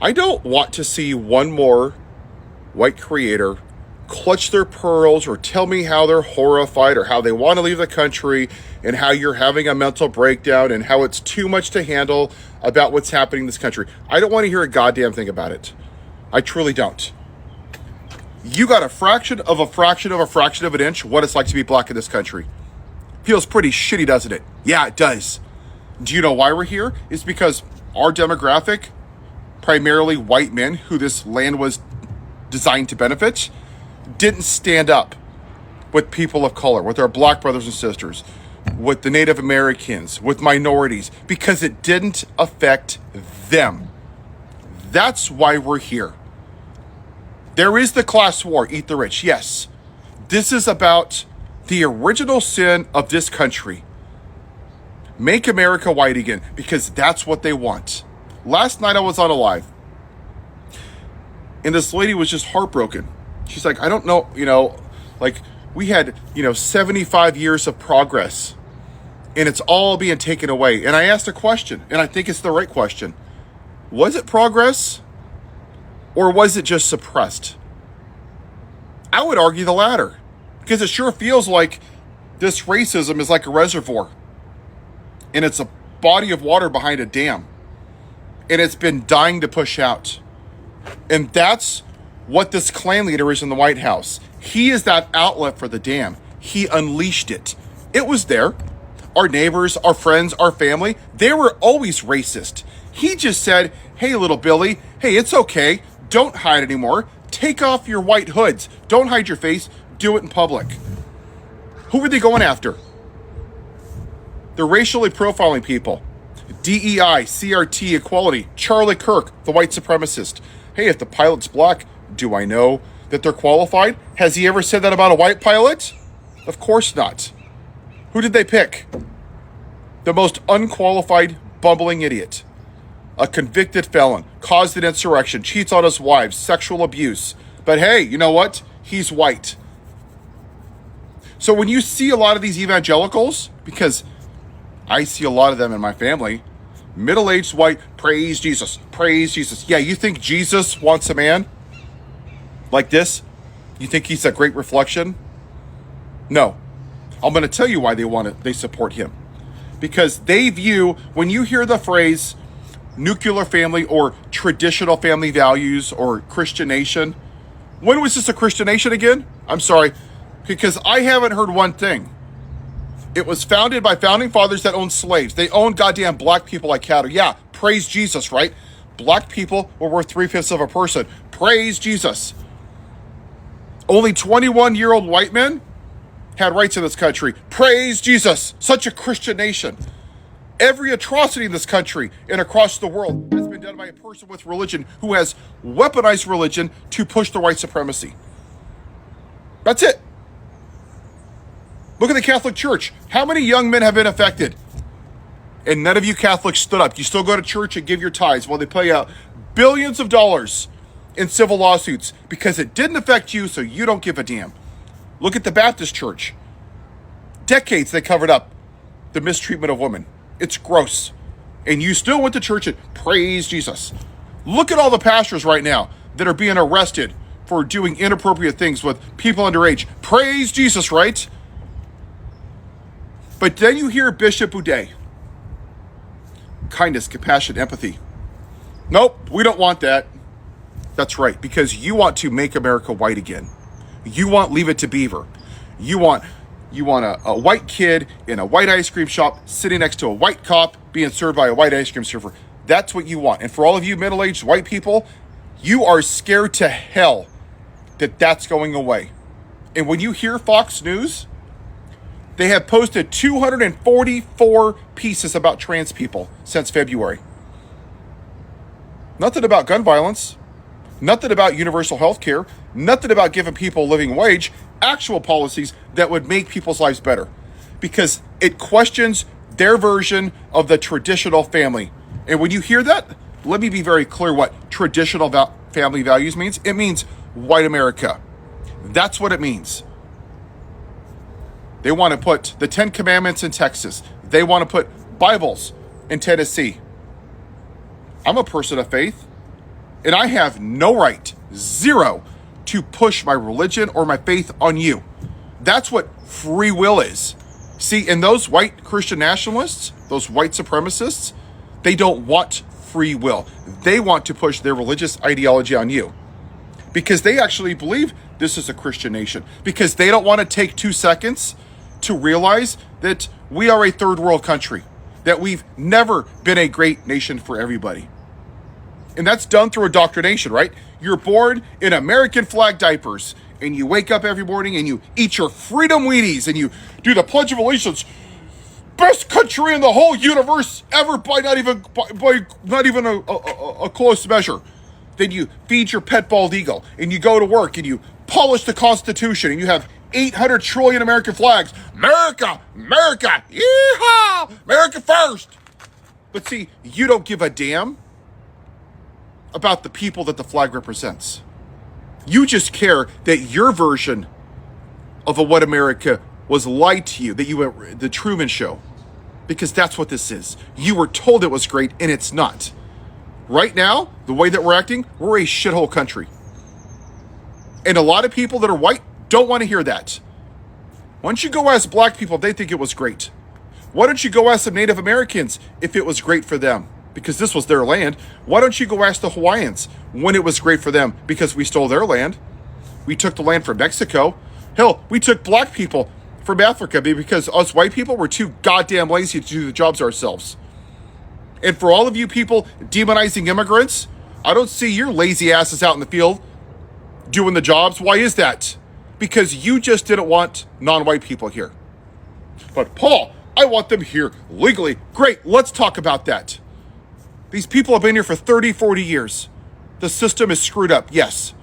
I don't want to see one more white creator clutch their pearls or tell me how they're horrified or how they want to leave the country and how you're having a mental breakdown and how it's too much to handle about what's happening in this country. I don't want to hear a goddamn thing about it. I truly don't. You got a fraction of a fraction of a fraction of an inch what it's like to be black in this country. Feels pretty shitty, doesn't it? Yeah, it does. Do you know why we're here? It's because our demographic, primarily white men who this land was designed to benefit, didn't stand up with people of color, with our black brothers and sisters, with the Native Americans, with minorities, because it didn't affect them. That's why we're here. There is the class war, eat the rich, yes. This is about the original sin of this country. Make America white again, because that's what they want. Last night I was on a live, and this lady was just heartbroken. She's like, I don't know, like we had, 75 years of progress, and it's all being taken away. And I asked a question, and I think it's the right question. Was it progress? Or was it just suppressed? I would argue the latter, because it sure feels like this racism is like a reservoir, and it's a body of water behind a dam, and it's been dying to push out. And that's what this Klan leader is in the White House. He is that outlet for the dam. He unleashed it. It was there. Our neighbors, our friends, our family, they were always racist. He just said, hey, little Billy, hey, it's okay. Don't hide anymore. Take off your white hoods. Don't hide your face. Do it in public. Who were they going after? They're racially profiling people. DEI, CRT, equality. Charlie Kirk, the white supremacist. Hey, if the pilot's black, do I know that they're qualified? Has he ever said that about a white pilot? Of course not. Who did they pick? The most unqualified, bumbling idiot. A convicted felon, caused an insurrection, cheats on his wives, sexual abuse. But hey, you know what? He's white. So when you see a lot of these evangelicals, because I see a lot of them in my family, middle-aged white, praise Jesus, praise Jesus. Yeah, you think Jesus wants a man like this? You think he's a great reflection? No. I'm going to tell you why they support him. Because they view, when you hear the phrase nuclear family or traditional family values or Christian nation, when was this a Christian nation again? I'm sorry, because I haven't heard one thing. It was founded by founding fathers that owned slaves. They owned goddamn black people like cattle. Yeah, praise Jesus, right? Black people were worth 3/5 of a person. Praise Jesus. Only 21-year-old white men had rights in this country. Praise Jesus. Such a Christian nation. Every atrocity in this country and across the world has been done by a person with religion who has weaponized religion to push the white supremacy. That's it. Look at the Catholic Church. How many young men have been affected? And none of you Catholics stood up. You still go to church and give your tithes while they pay out billions of dollars in civil lawsuits because it didn't affect you, so you don't give a damn. Look at the Baptist Church. Decades they covered up the mistreatment of women. It's gross. And you still went to church and praise Jesus. Look at all the pastors right now that are being arrested for doing inappropriate things with people underage. Praise Jesus, right? But then you hear Bishop Boudet. Kindness, compassion, empathy. Nope, we don't want that. That's right, because you want to make America white again. You want Leave It to Beaver. You want a white kid in a white ice cream shop sitting next to a white cop being served by a white ice cream server. That's what you want. And for all of you middle-aged white people, you are scared to hell that that's going away. And when you hear Fox News, they have posted 244 pieces about trans people since February. Nothing about gun violence. Nothing about universal health care. Nothing about giving people a living wage. Actual policies that would make people's lives better. Because it questions their version of the traditional family. And when you hear that, let me be very clear what traditional family values means. It means white America. That's what it means. They want to put the 10 Commandments in Texas. They want to put Bibles in Tennessee. I'm a person of faith. And I have no right, zero, to push my religion or my faith on you. That's what free will is. See, and those white Christian nationalists, those white supremacists, they don't want free will. They want to push their religious ideology on you because they actually believe this is a Christian nation, because they don't want to take 2 seconds to realize that we are a third world country, that we've never been a great nation for everybody. And that's done through indoctrination, right? You're born in American flag diapers, and you wake up every morning and you eat your freedom Wheaties and you do the Pledge of Allegiance, best country in the whole universe ever by not even a close measure. Then you feed your pet bald eagle and you go to work and you polish the Constitution and you have 800 trillion American flags. America, America, yeehaw, America first. But see, you don't give a damn about the people that the flag represents. You just care that your version of what America was lied to you, that you were the Truman Show, because that's what this is. You were told it was great, and it's not. Right now, the way that we're acting, we're a shithole country. And a lot of people that are white don't want to hear that. Why don't you go ask black people if they think it was great? Why don't you go ask some Native Americans if it was great for them? Because this was their land. Why don't you go ask the Hawaiians when it was great for them? Because we stole their land. We took the land from Mexico. Hell, we took black people from Africa because us white people were too goddamn lazy to do the jobs ourselves. And for all of you people demonizing immigrants, I don't see your lazy asses out in the field doing the jobs. Why is that? Because you just didn't want non-white people here. But Paul, I want them here legally. Great, let's talk about that. These people have been here for 30, 40 years. The system is screwed up, yes.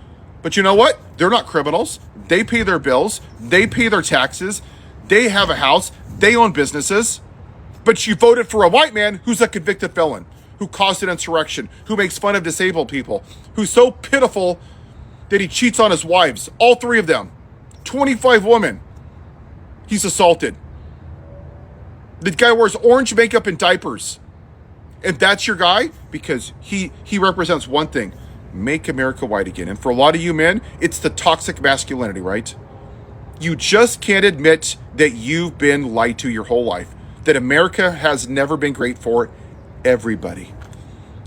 But you know what? They're not criminals. They pay their bills. They pay their taxes. They have a house. They own businesses. But you voted for a white man who's a convicted felon, who caused an insurrection, who makes fun of disabled people, who's so pitiful that he cheats on his wives, all 3 of them. 25 women he's assaulted. The guy wears orange makeup and diapers. And that's your guy? Because he represents one thing: make America white again. And for a lot of you men, it's the toxic masculinity, right? You just can't admit that you've been lied to your whole life, that America has never been great for everybody.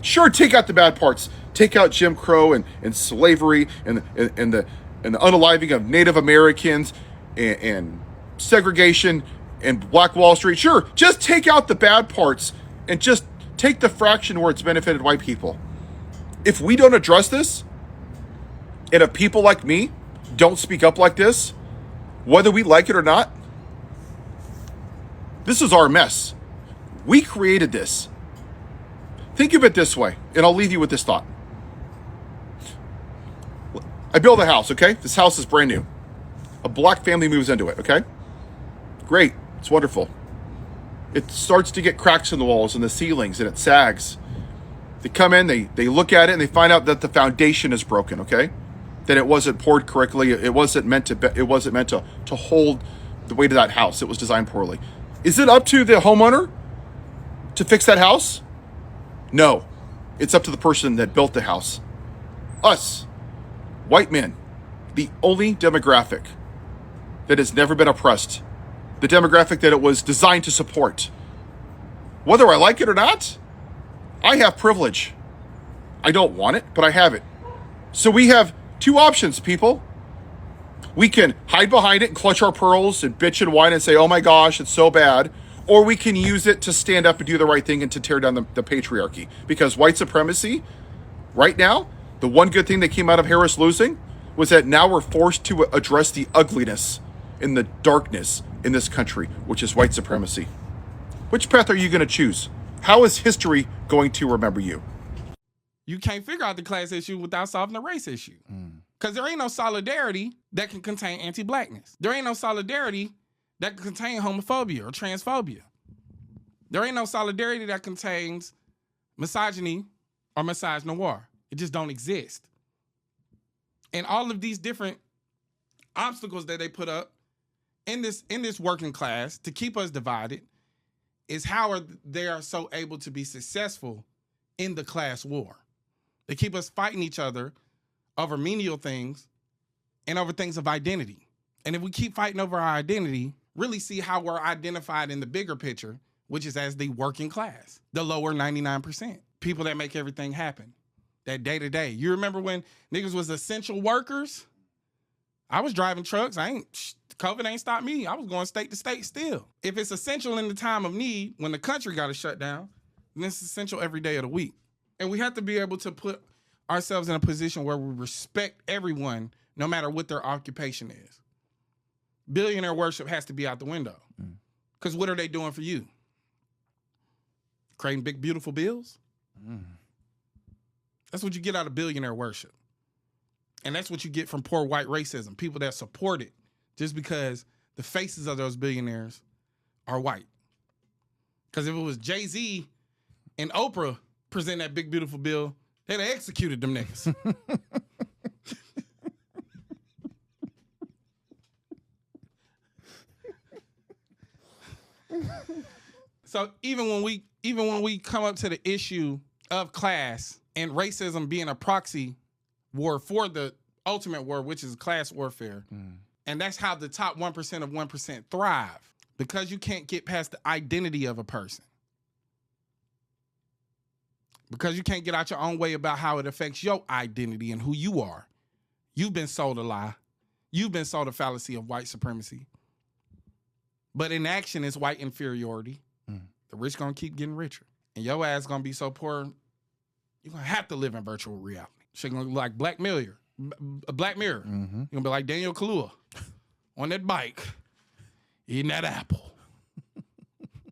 Sure, take out the bad parts. Take out Jim Crow and slavery and the unaliving of Native Americans and segregation and Black Wall Street. Sure, just take out the bad parts and just take the fraction where it's benefited white people. If we don't address this, and if people like me don't speak up like this, whether we like it or not, this is our mess. We created this. Think of it this way, and I'll leave you with this thought. I build a house, okay? This house is brand new. A black family moves into it, okay? Great, it's wonderful. It starts to get cracks in the walls and the ceilings, and it sags. They come in, they look at it, and they find out that the foundation is broken, okay? That it wasn't poured correctly. It wasn't meant to hold the weight of that house. It was designed poorly. Is it up to the homeowner to fix that house? No. It's up to the person that built the house. Us, white men, the only demographic that has never been oppressed, the demographic that it was designed to support. Whether I like it or not, I have privilege. I don't want it, but I have it. So we have 2 options, people. We can hide behind it and clutch our pearls and bitch and whine and say, oh my gosh, it's so bad. Or we can use it to stand up and do the right thing and to tear down the patriarchy. Because white supremacy, right now, the one good thing that came out of Harris losing was that now we're forced to address the ugliness and the darkness in this country, which is white supremacy. Which path are you going to choose? How is history going to remember you? You can't figure out the class issue without solving the race issue. Because there ain't no solidarity that can contain anti-blackness. There ain't no solidarity that can contain homophobia or transphobia. There ain't no solidarity that contains misogyny or misogynoir. It just don't exist. And all of these different obstacles that they put up in this working class to keep us divided is how they are so able to be successful in the class war. They keep us fighting each other over menial things and over things of identity. And if we keep fighting over our identity, really see how we're identified in the bigger picture, which is as the working class, the lower 99%, people that make everything happen, that day to day. You remember when niggas was essential workers? I was driving trucks. COVID ain't stopped me. I was going state to state still. If it's essential in the time of need, when the country got to shut down, then it's essential every day of the week. And we have to be able to put ourselves in a position where we respect everyone, no matter what their occupation is. Billionaire worship has to be out the window. Because what are they doing for you? Creating big, beautiful bills? That's what you get out of billionaire worship. And that's what you get from poor white racism, people that support it just because the faces of those billionaires are white. Because if it was Jay-Z and Oprah presenting that big, beautiful bill, they'd have executed them niggas. So even when we come up to the issue of class and racism being a proxy war for the ultimate war, which is class warfare, and that's how the top 1% of 1% thrive, because you can't get past the identity of a person. Because you can't get out your own way about how it affects your identity and who you are. You've been sold a lie. You've been sold a fallacy of white supremacy. But in action, it's white inferiority. The rich gonna keep getting richer. And your ass gonna be so poor, you're gonna have to live in virtual reality. Shit gonna look like Black Mirror. Black Mirror. You're gonna be like Daniel Kaluuya on that bike, eating that apple.